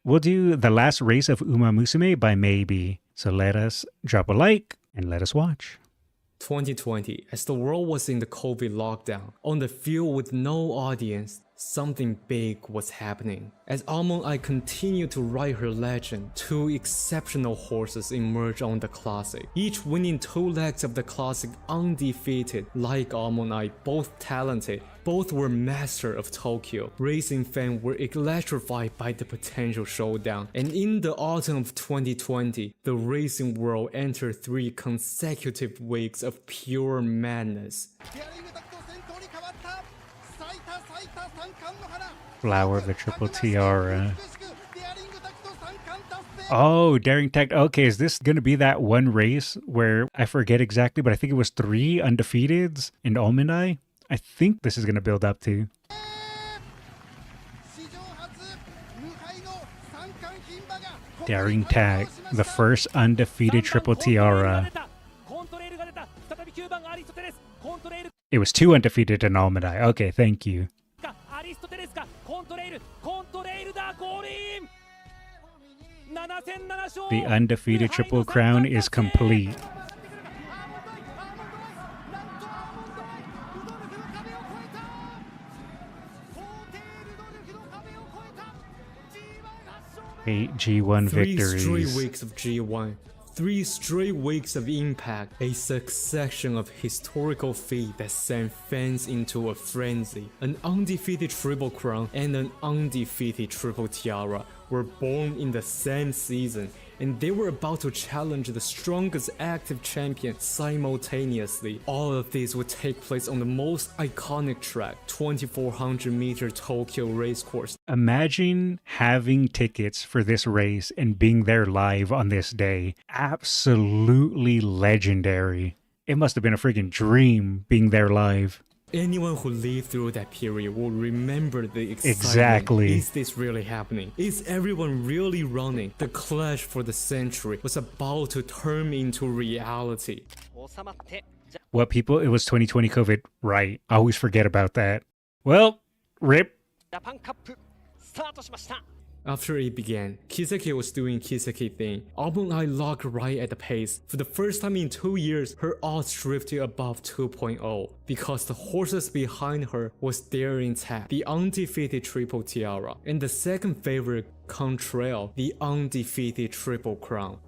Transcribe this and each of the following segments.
we'll do The Last Race of Umamusume by Mhybe. So let us drop a like and let us watch. 2020, as the world was in the COVID lockdown, on the field with no audience, something big was happening. As I continued to ride her legend, two exceptional horses emerged on the classic, each winning 2 legs of the classic undefeated. Like I, both talented, both were master of Tokyo. Racing fans were electrified by the potential showdown, and in the autumn of 2020, the racing world entered 3 consecutive weeks of pure madness. Flower of the Triple Tiara. Oh, Daring Tech. Okay, is this going to be that one race where I forget exactly, but I think it was 3 undefeateds in Almond Eye? I think this is going to build up to. Daring Tag, the first undefeated Triple Tiara. It was 2 undefeated in Almond Eye. Okay, thank you. The undefeated Triple Crown is complete. Eight G1 victories. 3 straight weeks of G1. 3 straight weeks of impact, a succession of historical feats that sent fans into a frenzy. An undefeated Triple Crown and an undefeated Triple Tiara were born in the same season, and they were about to challenge the strongest active champion simultaneously. All of these would take place on the most iconic track, 2400-meter Tokyo racecourse. Imagine having tickets for this race and being there live on this day. Absolutely legendary. It must have been a freaking dream being there live. Anyone who lived through that period will remember the excitement. Exactly. Is this really happening? Is everyone really running? The clash for the century was about to turn into reality. What, people? It was 2020 COVID. Right. I always forget about that. Well, rip. After it began, Kiseki was doing Kiseki thing. Almond Eye locked right at the pace. For the first time in 2 years, her odds drifted above 2.0 because the horses behind her was Daring Tech, the undefeated Triple Tiara, and the second favorite Contrail, the undefeated Triple Crown.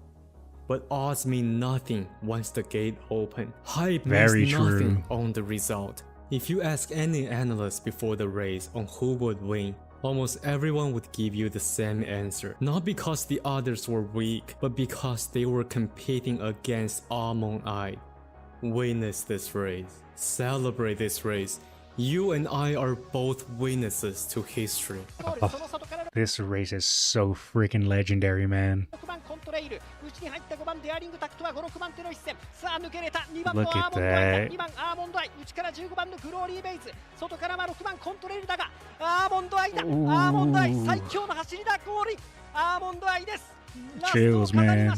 But odds mean nothing once the gate opened. Hype means nothing on the result. If you ask any analyst before the race on who would win, almost everyone would give you the same answer. Not because the others were weak, but because they were competing against Almond Eye. Witness this race. Celebrate this race. You and I are both witnesses to history. This race is so freaking legendary, man. Look at that. Chills, man.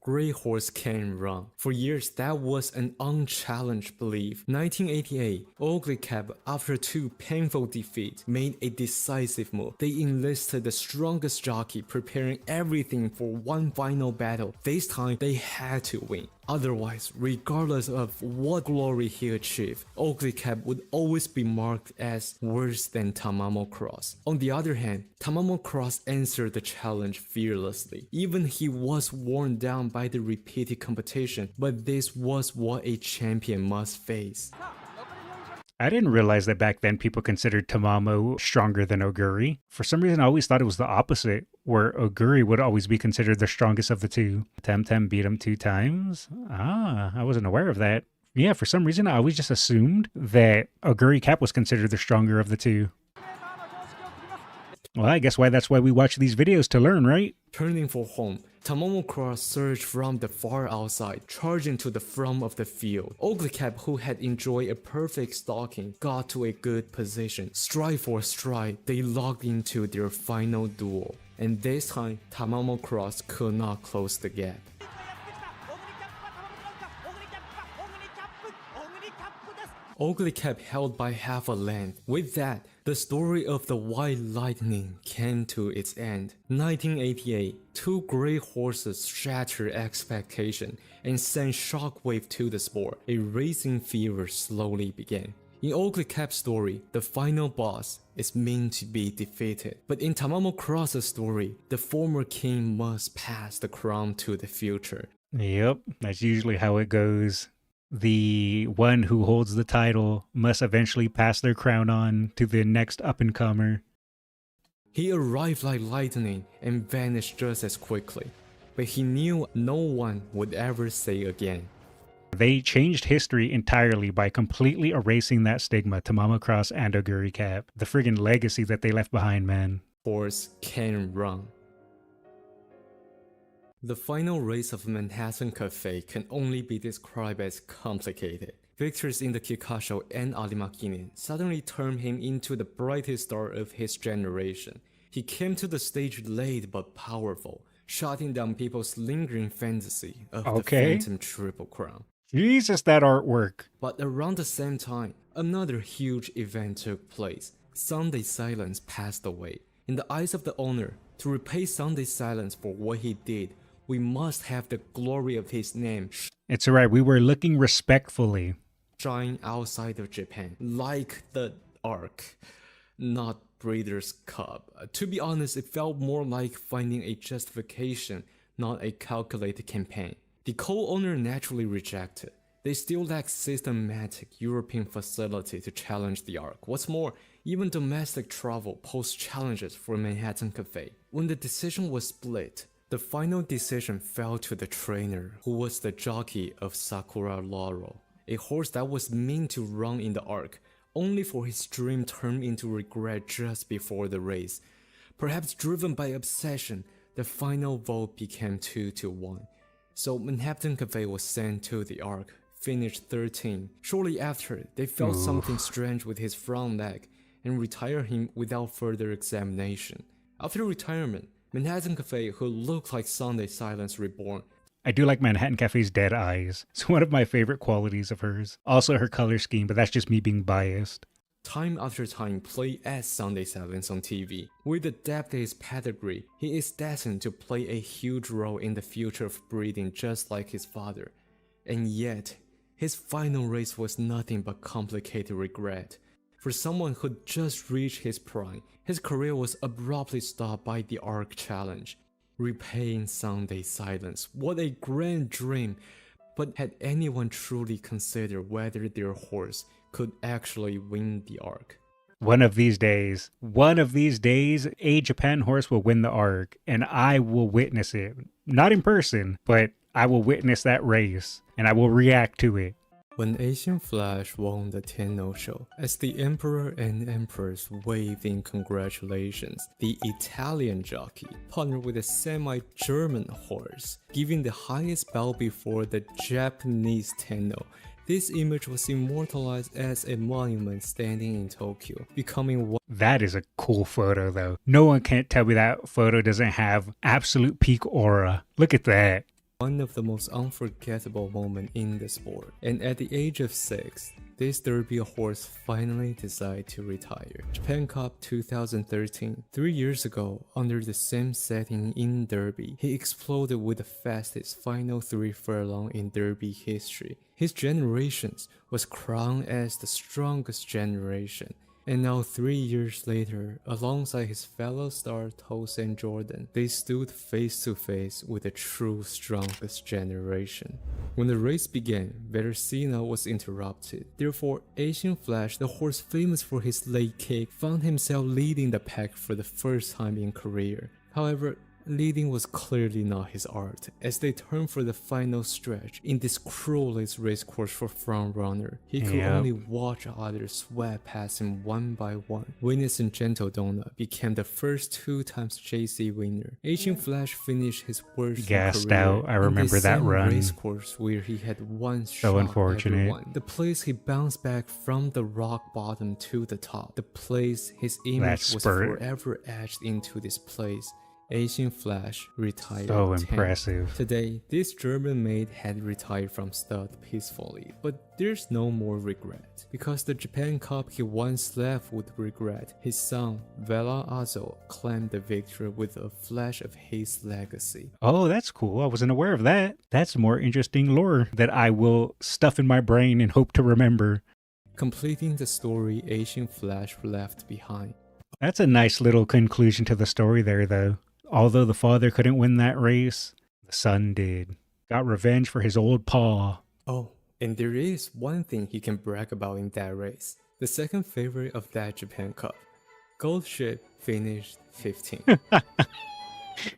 Great horse can run. For years, that was an unchallenged belief. 1988, Oguri Cap, after 2 painful defeats, made a decisive move. They enlisted the strongest jockey, preparing everything for one final battle. This time, they had to win. Otherwise, regardless of what glory he achieved, Oguri Cap would always be marked as worse than Tamamo Cross. On the other hand, Tamamo Cross answered the challenge fearlessly. Even he was worn down by the repeated competition, but this was what a champion must face. I didn't realize that back then people considered Tamamo stronger than Oguri. For some reason, I always thought it was the opposite, where Oguri would always be considered the strongest of the 2. Temtem beat him 2 times? Ah, I wasn't aware of that. Yeah, for some reason, I always just assumed that Oguri Cap was considered the stronger of the 2. Well, I guess that's why we watch these videos, to learn, right? Turning for home, Tamamo Cross surged from the far outside, charging to the front of the field. Oguri Cap, who had enjoyed a perfect stalking, got to a good position. Stride for stride, they locked into their final duel. And this time, Tamamo Cross could not close the gap. Oguri Cap held by half a length. With that, the story of the White Lightning came to its end. 1988, two great horses shattered expectation and sent shockwave to the sport. A racing fever slowly began. In Oguri Cap's story, the final boss is meant to be defeated, but in Tamamo Cross's story, the former king must pass the crown to the future. Yep, that's usually how it goes. The one who holds the title must eventually pass their crown on to the next up-and-comer. He arrived like lightning and vanished just as quickly, but he knew no one would ever say again. They changed history entirely by completely erasing that stigma to Tamamo Cross and Oguri Cap. The friggin' legacy that they left behind, man. Horse can run. The final race of Manhattan Cafe can only be described as complicated. Victors in the Kikasho and Alimakinen suddenly turned him into the brightest star of his generation. He came to the stage late but powerful, shutting down people's lingering fantasy of the Phantom Triple Crown. Jesus, that artwork. But around the same time, another huge event took place. Sunday Silence passed away. In the eyes of the owner, to repay Sunday Silence for what he did, we must have the glory of his name It's alright, we were looking respectfully. Shine outside of Japan, like the Ark, not Breeders' Cup. To be honest, it felt more like finding a justification, not a calculated campaign. The co-owner naturally rejected. They still lack systematic European facility to challenge the Ark. What's more, even domestic travel posed challenges for Manhattan Cafe. When the decision was split, the final decision fell to the trainer, who was the jockey of Sakura Laurel, a horse that was meant to run in the Ark, only for his dream turned into regret just before the race. Perhaps driven by obsession, the final vote became 2-1. So Manhattan Cafe was sent to the Ark, finished 13. Shortly after, they felt something strange with his front leg and retired him without further examination. After retirement, Manhattan Cafe, who looked like Sunday Silence Reborn. I do like Manhattan Cafe's dead eyes. It's one of my favorite qualities of hers. Also her color scheme, but that's just me being biased. Time after time play as Sunday Silence on TV. With the depth of his pedigree, he is destined to play a huge role in the future of breeding just like his father. And yet, his final race was nothing but complicated regret. For someone who just reached his prime, his career was abruptly stopped by the Ark Challenge. Repaying Sunday Silence, what a grand dream! But had anyone truly considered whether their horse could actually win the Ark? One of these days, a Japan horse will win the Ark, and I will witness it. Not in person, but I will witness that race, and I will react to it. When Eishin Flash won the Tenno show, as the Emperor and Empress waved in congratulations, the Italian jockey partnered with a semi-German horse, giving the highest bow before the Japanese Tenno. This image was immortalized as a monument standing in Tokyo, becoming one. That is a cool photo, though. No one can't tell me that photo doesn't have absolute peak aura. Look at that. One of the most unforgettable moments in the sport. And at the age of 6, this Derby horse finally decided to retire. Japan Cup 2013. 3 years ago, under the same setting in Derby, he exploded with the fastest final 3 furlong in Derby history. His generations was crowned as the strongest generation. And now 3 years later, alongside his fellow star Tosin Jordan, they stood face to face with the true strongest generation. When the race began, Versatility was interrupted. Therefore, Eishin Flash, the horse famous for his late kick, found himself leading the pack for the first time in career. However, leading was clearly not his art. As they turned for the final stretch in this cruelest racecourse for frontrunner, he could only watch others sweat past him one by one. Witnessing Gentle Donut became the first 2 times JC winner. Eishin Flash finished his worst Gassed career out. I remember that run. Racecourse where he had once So unfortunate. Everyone. The place he bounced back from the rock bottom to the top. The place his image was forever etched into this place. Eishin Flash retired So 10th. impressive. Today, this German maid had retired from stud peacefully, but there's no more regret. Because the Japan Cup he once left with regret, his son, Vela Azo, claimed the victory with a flash of his legacy. Oh, that's cool. I wasn't aware of that. That's more interesting lore that I will stuff in my brain and hope to remember. Completing the story Eishin Flash left behind. That's a nice little conclusion to the story there, though. Although the father couldn't win that race, the son did. Got revenge for his old paw. Oh, and there is one thing he can brag about in that race. The second favorite of that Japan Cup. Gold Ship finished 15th.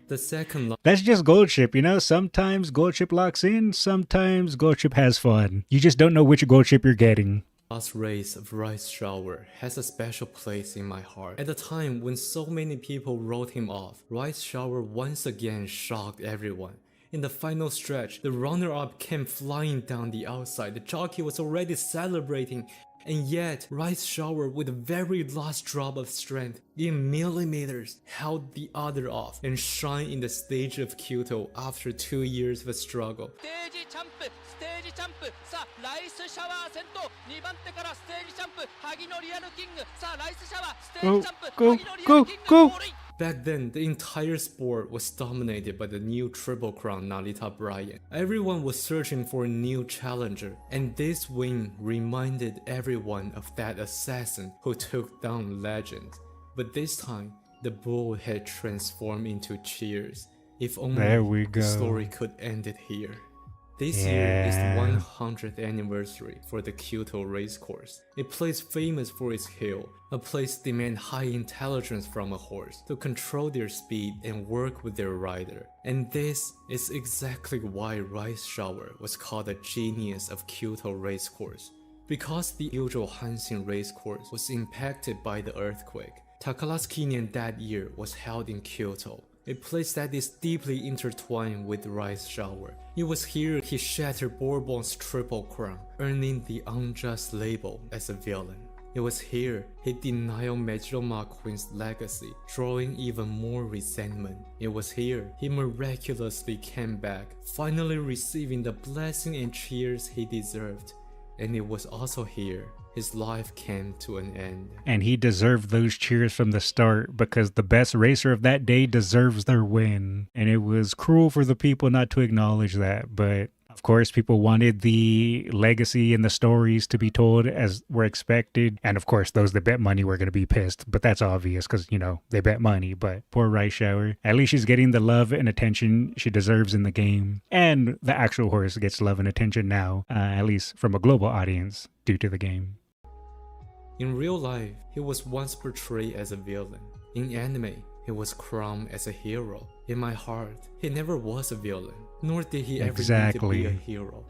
The second That's just Gold Ship, you know? Sometimes Gold Ship locks in, sometimes Gold Ship has fun. You just don't know which Gold Ship you're getting. last race of Rice Shower has a special place in my heart. At the time when so many people wrote him off, Rice Shower once again shocked everyone. In the final stretch, the runner-up came flying down the outside. The jockey was already celebrating, and yet Rice Shower, with the very last drop of strength, in millimeters, held the other off and shined in the stage of Kyoto after 2 years of a struggle. ステージジャンプさあライスシャワー先頭2番手からステージジャンプ萩野リアルキングさあライスシャワーステージジャンプ萩野リアルキングゴールイン Back then, the entire sport was dominated by the new Triple Crown Narita Bryan. Everyone was searching for a new challenger, and this win reminded everyone of that assassin who took down legends. But this time, the bull had transformed into cheers. If only There we go. the story could end it here. This year is the 100th anniversary for the Kyoto racecourse. A place famous for its hill, a place demand high intelligence from a horse to control their speed and work with their rider. And this is exactly why Rice Shower was called the genius of Kyoto racecourse. Because the usual Hanshin racecourse was impacted by the earthquake, Takara's Kinyan that year was held in Kyoto, a place that is deeply intertwined with Rice Shower. It was here he shattered Bourbon's Triple Crown, earning the unjust label as a villain. It was here he denied Mejiro Queen's legacy, drawing even more resentment. It was here he miraculously came back, finally receiving the blessing and cheers he deserved. And it was also here his life came to an end. And he deserved those cheers from the start because the best racer of that day deserves their win. And it was cruel for the people not to acknowledge that. But of course, people wanted the legacy and the stories to be told as were expected. And of course, those that bet money were going to be pissed. But that's obvious because, you know, they bet money. But poor Rice Shower. At least she's getting the love and attention she deserves in the game. And the actual horse gets love and attention now, at least from a global audience due to the game. In real life, he was once portrayed as a villain. In anime, he was crowned as a hero. In my heart, he never was a villain, nor did he ever need to be a hero.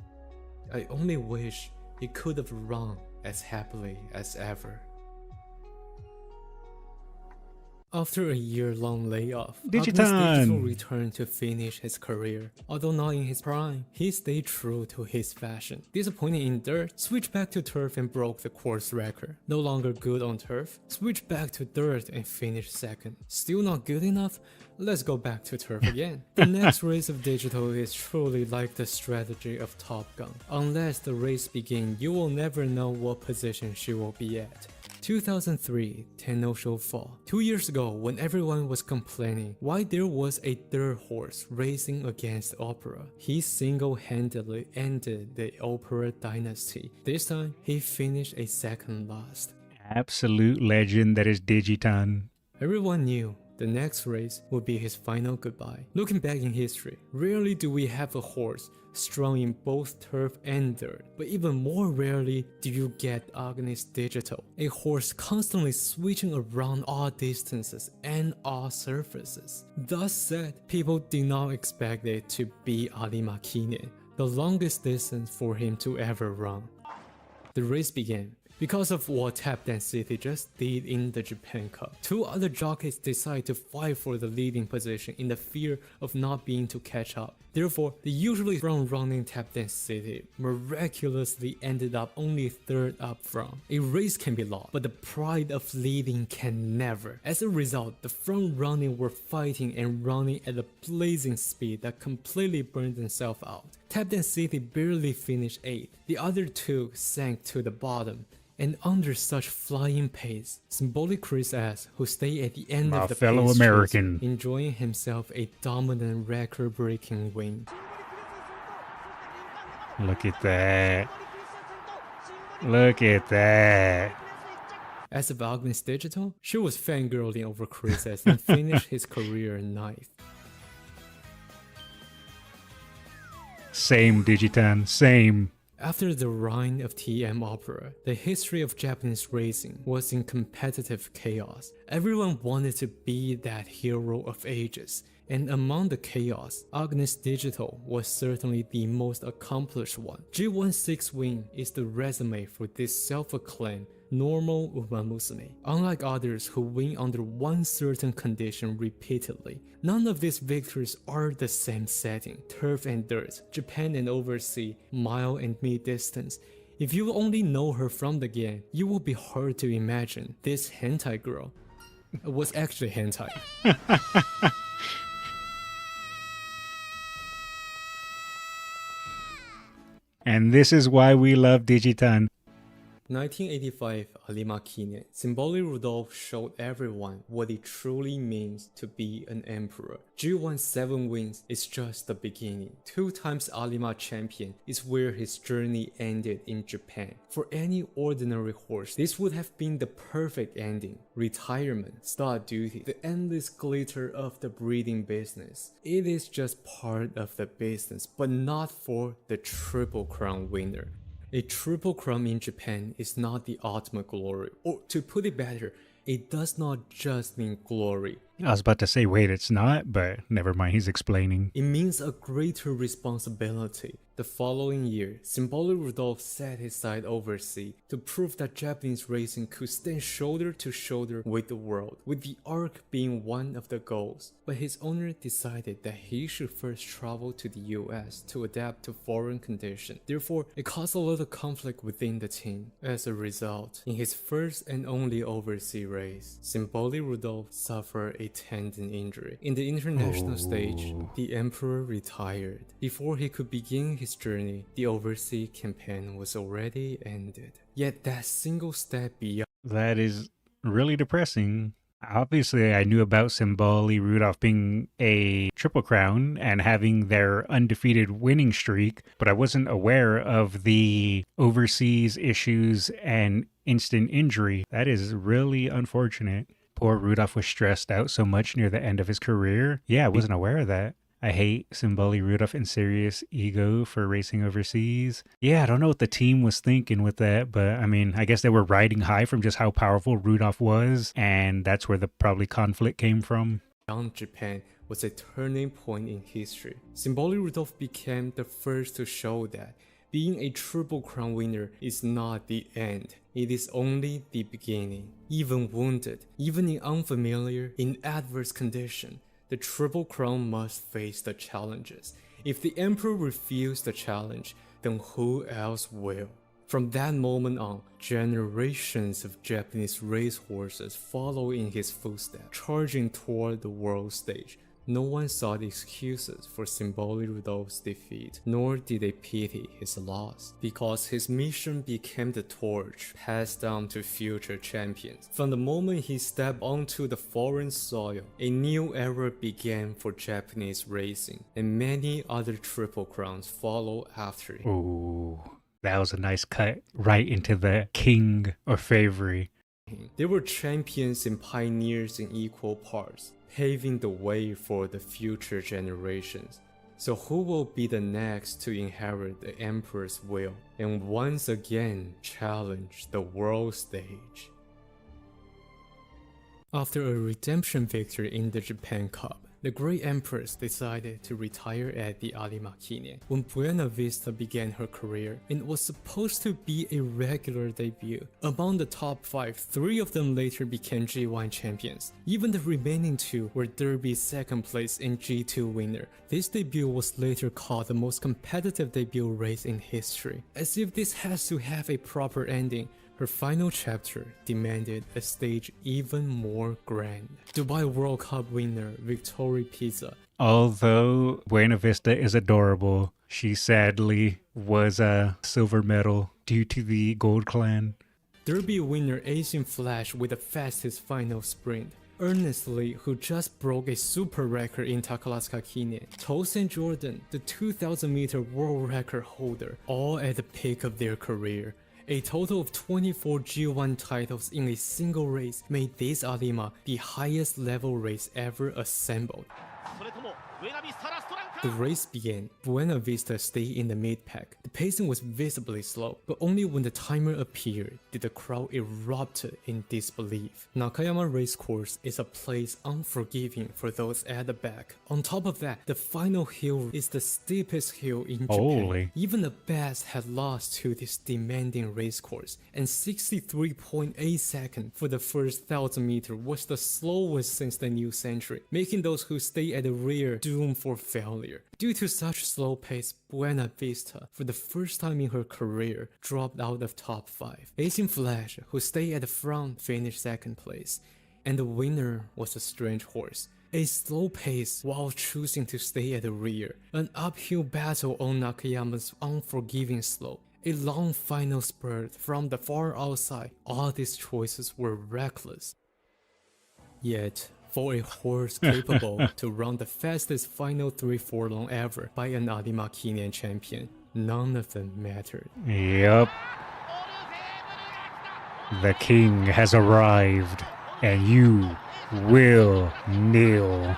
I only wish he could have run as happily as ever. After a year-long layoff, Digital returned to finish his career. Although not in his prime, he stayed true to his fashion. Disappointed in dirt, switched back to turf and broke the course record. No longer good on turf, switched back to dirt and finished second. Still not good enough? Let's go back to turf again. The next race of Digital is truly like the strategy of Top Gun. Unless the race begins, you will never know what position she will be at. 2003 Tennosho Fall. 2 years ago, when everyone was complaining why there was a third horse racing against Opera, he single-handedly ended the Opera dynasty. This time, he finished a second last. Absolute legend that is Digitan. Everyone knew the next race would be his final goodbye. Looking back in history, rarely do we have a horse strong in both turf and dirt, but even more rarely do you get Agnes Digital, a horse constantly switching around all distances and all surfaces. Thus said, people did not expect it to be Arimakine, the longest distance for him to ever run. The race began. Because of what Tap Dance City just did in the Japan Cup, 2 other jockeys decide to fight for the leading position in the fear of not being to catch up. Therefore, the usually front-running Tap Dance City miraculously ended up only 3rd up front. A race can be lost, but the pride of leading can never. As a result, the front-running were fighting and running at a blazing speed that completely burned themselves out. Tap Dance City barely finished 8th. The other 2 sank to the bottom. And under such flying pace, Symboli Chris S, who stayed at the end of the fellow pace American, chase, enjoying himself a dominant record-breaking win. Look at that. Look at that. As of Agnes Digital, she was fangirling over Chris S and finished his career 9th. Same, Digitan, same. After the reign of TM Opera, the history of Japanese racing was in competitive chaos. Everyone wanted to be that hero of ages, and among the chaos, Agnes Digital was certainly the most accomplished one. G16 win is the resume for this self-acclaimed normal Umamusume. Unlike others who win under one certain condition repeatedly, none of these victories are the same setting: turf and dirt, Japan and overseas, mile and mid-distance. If you only know her from the game, you will be hard to imagine this hentai girl was actually hentai. And this is why we love Digitan. 1985 Alima Kine, Symboli Rudolf showed everyone what it truly means to be an emperor. G17 wins is just the beginning. 2 times Alima champion is where his journey ended in Japan. For any ordinary horse, this would have been the perfect ending. Retirement, star duty, the endless glitter of the breeding business. It is just part of the business, but not for the Triple Crown winner. A Triple Crown in Japan is not the ultimate glory, or to put it better, it does not just mean glory. I was about to say, wait, it's not, but never mind, he's explaining. It means a greater responsibility. The following year, Symboli Rudolf set his sight overseas to prove that Japanese racing could stand shoulder to shoulder with the world, with the arc being one of the goals. But his owner decided that he should first travel to the US to adapt to foreign conditions. Therefore, it caused a lot of conflict within the team. As a result, in his first and only overseas race, Symboli Rudolf suffered a tendon injury. In the international stage, the emperor retired. Before he could begin his journey, the overseas campaign was already ended. Yet that single step beyond... That is really depressing. Obviously, I knew about Symboli Rudolf being a Triple Crown and having their undefeated winning streak, but I wasn't aware of the overseas issues and instant injury. That is really unfortunate. Poor Rudolf was stressed out so much near the end of his career. Yeah, I wasn't aware of that. I hate Symboli Rudolf and serious ego for racing overseas. Yeah, I don't know what the team was thinking with that, but I mean, I guess they were riding high from just how powerful Rudolf was, and that's where the probably conflict came from. Japan was a turning point in history. Symboli Rudolf became the first to show that being a Triple Crown winner is not the end. It is only the beginning. Even wounded, even in unfamiliar, in adverse condition, the Triple Crown must face the challenges. If the Emperor refused the challenge, then who else will? From that moment on, generations of Japanese racehorses follow in his footsteps, charging toward the world stage. No one sought excuses for Symboli Rudolf's defeat, nor did they pity his loss, because his mission became the torch passed down to future champions. From the moment he stepped onto the foreign soil, a new era began for Japanese racing, and many other Triple Crowns followed after him. Ooh, that was a nice cut right into the king of favorite. They were champions and pioneers in equal parts, paving the way for the future generations. So who will be the next to inherit the Emperor's will and once again challenge the world stage? After a redemption victory in the Japan Cup, the Great Empress decided to retire at the Alimakine when Buena Vista began her career, and it was supposed to be a regular debut. Among the top 5, 3 of them later became G1 champions. Even the remaining 2 were Derby's second place and G2 winner. This debut was later called the most competitive debut race in history. As if this has to have a proper ending, her final chapter demanded a stage even more grand. Dubai World Cup winner Victoria Pizza. Although Buena Vista is adorable, she sadly was a silver medal due to the Gold Clan. Derby winner Eishin Flash with the fastest final sprint. Earnestly, who just broke a super record in Takalaska Kine. Toast and Jordan, the 2000-meter world record holder, all at the peak of their career. A total of 24 G1 titles in a single race made this Alima the highest level race ever assembled. The race began. Buena Vista stayed in the mid-pack. The pacing was visibly slow, but only when the timer appeared did the crowd erupt in disbelief. Nakayama Racecourse is a place unforgiving for those at the back. On top of that, the final hill is the steepest hill in Japan. Holy. Even the best had lost to this demanding racecourse, and 63.8 seconds for the first 1000 meter was the slowest since the new century, making those who stay at the rear doomed for failure. Due to such slow pace, Buena Vista, for the first time in her career, dropped out of top 5. Eishin Flash, who stayed at the front, finished second place, and the winner was a strange horse. A slow pace while choosing to stay at the rear, an uphill battle on Nakayama's unforgiving slope, a long final spurt from the far outside. All these choices were reckless. Yet, for a horse capable to run the fastest final 3 furlong ever by an Alimakinian champion, none of them mattered. Yup. The king has arrived, and you will kneel.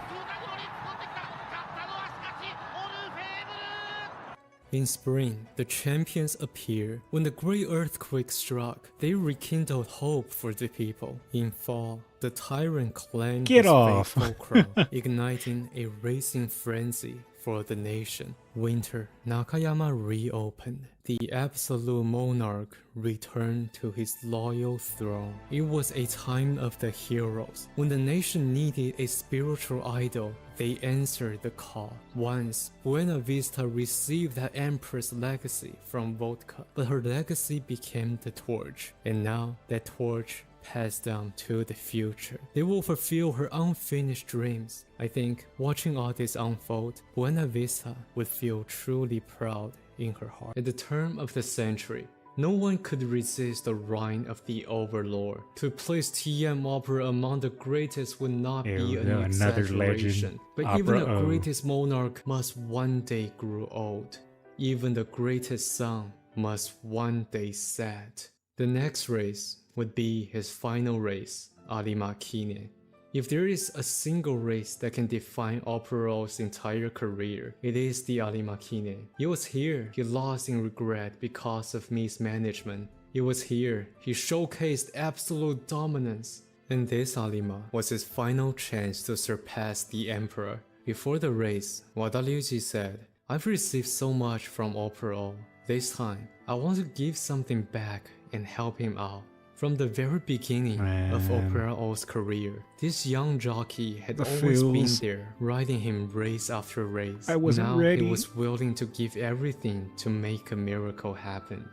In spring, the champions appear. When the great earthquake struck, they rekindled hope for the people. In fall, the tyrant claimed Get his off. faithful crown, igniting a racing frenzy for the nation. Winter, Nakayama reopened. The absolute monarch returned to his loyal throne. It was a time of the heroes. When the nation needed a spiritual idol, they answered the call. Once, Buena Vista received the empress legacy from Vodka, but her legacy became the torch. And now, that torch passed down to the future. They will fulfill her unfinished dreams. I think, watching all this unfold, Buena Vista would feel truly proud in her heart. At the turn of the century, no one could resist the reign of the Overlord. To place TM Opera among the greatest would not be an another exaggeration. legend. But even the Opera, greatest monarch must one day grow old. Even the greatest sun must one day set. The next race would be his final race, Alimakine. If there is a single race that can define Opero's entire career, it is the Alimakine. It was here he lost in regret because of mismanagement. It was here he showcased absolute dominance. And this Alima was his final chance to surpass the Emperor. Before the race, Wadaryuji said, "I've received so much from Opero. This time, I want to give something back and help him out." From the very beginning of Opera's career, this young jockey had always been there, riding him race after race. I wasn't now ready. he was willing to give everything to make a miracle happen.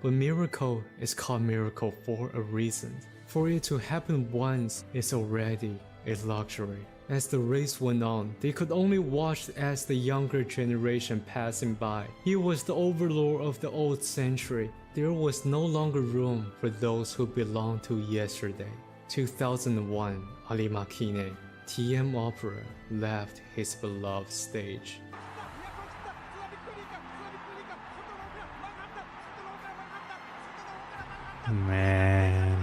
But miracle is called miracle for a reason. For it to happen once is already a luxury. As the race went on, they could only watch as the younger generation passing by. He was the overlord of the old century. There was no longer room for those who belonged to yesterday. 2001, Alimakine, TM Opera left his beloved stage. Man.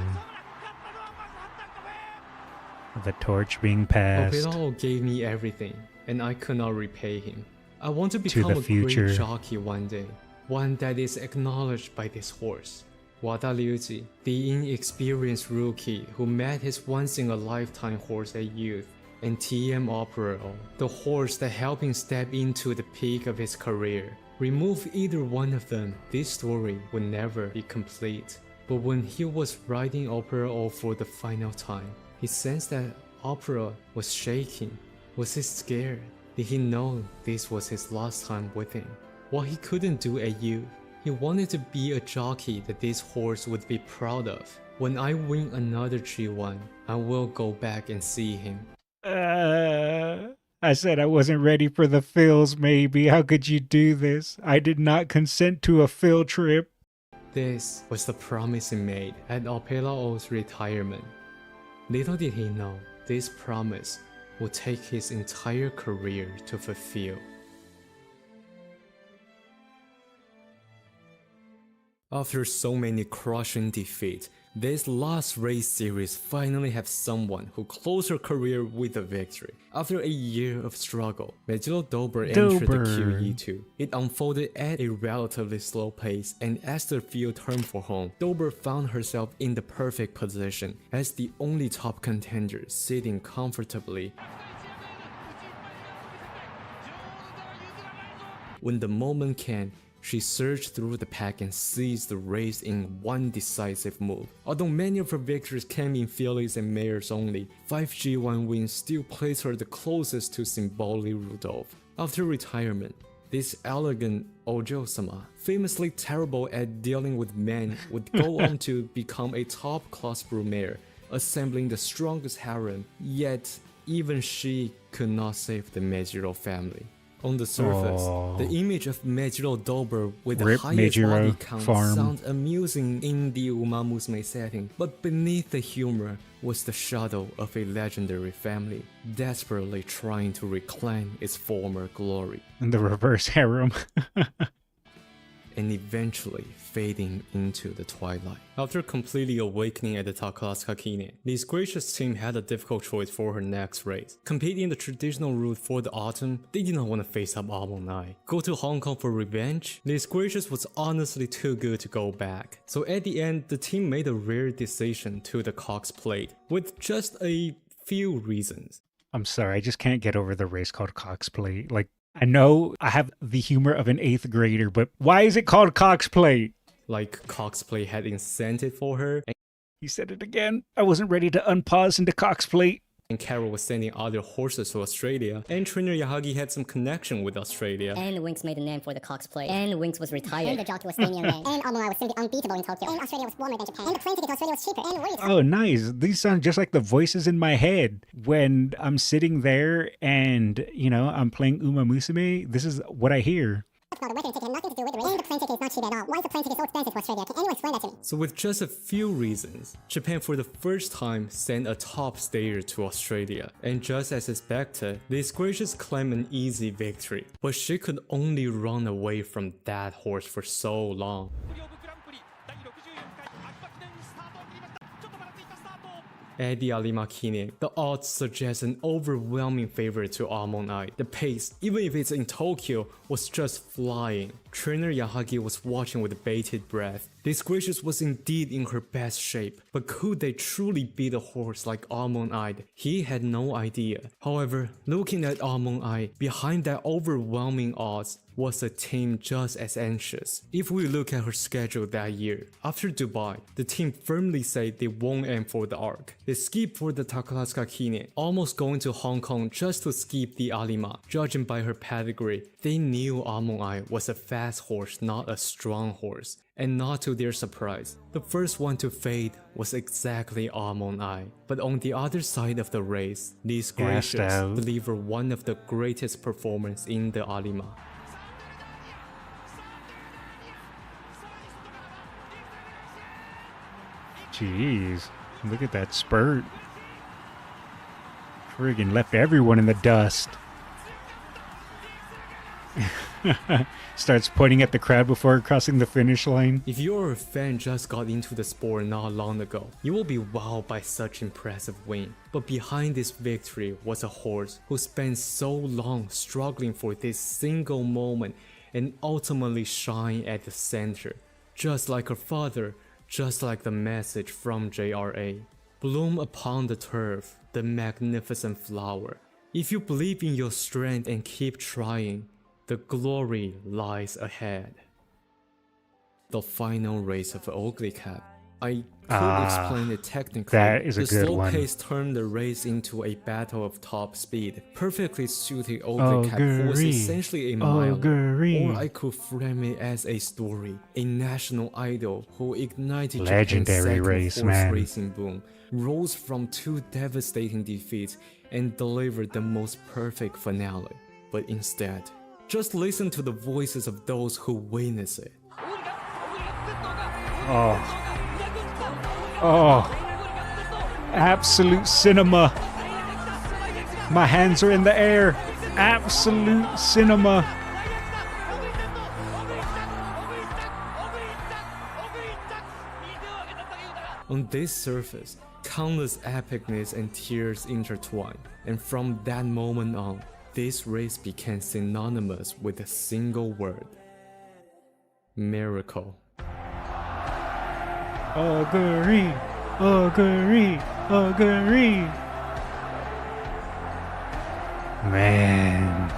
The torch being passed Opero gave me everything, and I could not repay him. I want to become the a future. great jockey one day, one that is acknowledged by this horse. Wadaryuji, the inexperienced rookie who met his once-in-a-lifetime horse at youth and TM Opero, the horse that helped him step into the peak of his career. Remove either one of them, this story would never be complete. But when he was riding Opero for the final time, he sensed that Opera was shaking. Was he scared? Did he know this was his last time with him? What he couldn't do at youth, he wanted to be a jockey that this horse would be proud of. When I win another G1, I will go back and see him. I said I wasn't ready for the fills, maybe. How could you do this? I did not consent to a fill trip. This was the promise he made at Opelao's retirement. Little did he know, this promise would take his entire career to fulfill. After so many crushing defeats, this last race series finally have someone who closed her career with a victory. After a year of struggle, Mejiro Dober entered the QE2. It unfolded at a relatively slow pace, and as the field turned for home, Dober found herself in the perfect position as the only top contender sitting comfortably. When the moment came, she surged through the pack and seized the race in one decisive move. Although many of her victories came in fillies and mares only, 5 G1 wins still placed her the closest to Symboli Rudolf. After retirement, this elegant Ojo-sama, famously terrible at dealing with men, would go on to become a top-class broodmare, assembling the strongest harem, yet even she could not save the Mejiro family. On the surface, the image of Mejiro Dober with the highest body count sounds amusing in the Umamusume setting, but beneath the humor was the shadow of a legendary family, desperately trying to reclaim its former glory. And the reverse harem. And eventually fading into the twilight. After completely awakening at the Takarazuka Kine, this gracious team had a difficult choice for her next race. Competing the traditional route for the autumn, they did not want to face up Almond Eye. Go to Hong Kong for revenge? This gracious was honestly too good to go back. So at the end, the team made a rare decision to the Cox Plate, with just a few reasons. I'm sorry, I just can't get over the race called Cox Plate. Like, I know I have the humor of an 8th grader, but why is it called Cox Plate? Like Cox Plate had incentive for her. He said it again. I wasn't ready to unpause into Cox Plate. And Carol was sending other horses to Australia, and trainer Yahagi had some connection with Australia. And Winx made a name for the Cox Plate. And Winx was retired. And the jockey was staying in lane. And Almond Eye was simply unbeatable in Tokyo. And Australia was warmer than Japan. And the plane ticket to Australia was cheaper. And wait. Oh, nice. These sound just like the voices in my head when I'm sitting there and, you know, I'm playing Umamusume. This is what I hear. No, the wedding ticket had nothing to do with the race. And the plane ticket is not cheap at all. Why is the plane ticket so expensive to Australia? Can anyone explain that to me? So with just a few reasons, Japan for the first time sent a top stayer to Australia. And just as expected, this gracious claimed an easy victory. But she could only run away from that horse for so long. At the Arima Kine, the odds suggest an overwhelming favorite to Almond Eye. The pace, even if it's in Tokyo, was just flying. Trainer Yahagi was watching with bated breath. This gracious was indeed in her best shape, but could they truly beat a horse like Almond Eye? He had no idea. However, looking at Almond Eye, behind that overwhelming odds was a team just as anxious. If we look at her schedule that year, after Dubai, the team firmly said they won't aim for the arc. They skipped for the Takarazuka Kine, almost going to Hong Kong just to skip the Arima. Judging by her pedigree, they knew Almond Eye was a fast horse, not a strong horse. And not to their surprise, the first one to fade was exactly Almond Eye. But on the other side of the race, these gracious delivered one of the greatest performances in the Arima. Jeez, look at that spurt. Friggin' left everyone in the dust. Starts pointing at the crowd before crossing the finish line. If you're a fan just got into the sport not long ago, you will be wowed by such impressive win. But behind this victory was a horse who spent so long struggling for this single moment and ultimately shine at the center. Just like her father, just like the message from JRA. Bloom upon the turf, the magnificent flower. If you believe in your strength and keep trying, the glory lies ahead. The final race of Oguri Cap. I could explain it technically. That is a the good slow one. pace turned the race into a battle of top speed, perfectly suiting Oguri Cap, who was essentially a miler. Or I could frame it as a story, a national idol who ignited Legendary Japan's race, second horse man. racing boom, rose from 2 devastating defeats, and delivered the most perfect finale. But instead, just listen to the voices of those who witness it. Oh, absolute cinema. My hands are in the air. Absolute cinema. On this surface, countless epicness and tears intertwine, and from that moment on, this race became synonymous with a single word: miracle. Oguri, Oguri, Oguri. Man.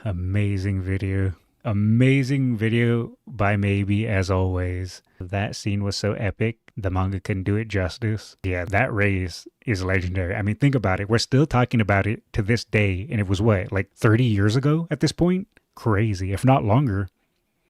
Amazing video. Amazing video by Mhybe as always. That scene was so epic. The manga couldn't do it justice. Yeah, that race is legendary. I mean, think about it. We're still talking about it to this day. And it was what, like 30 years ago at this point? Crazy, if not longer.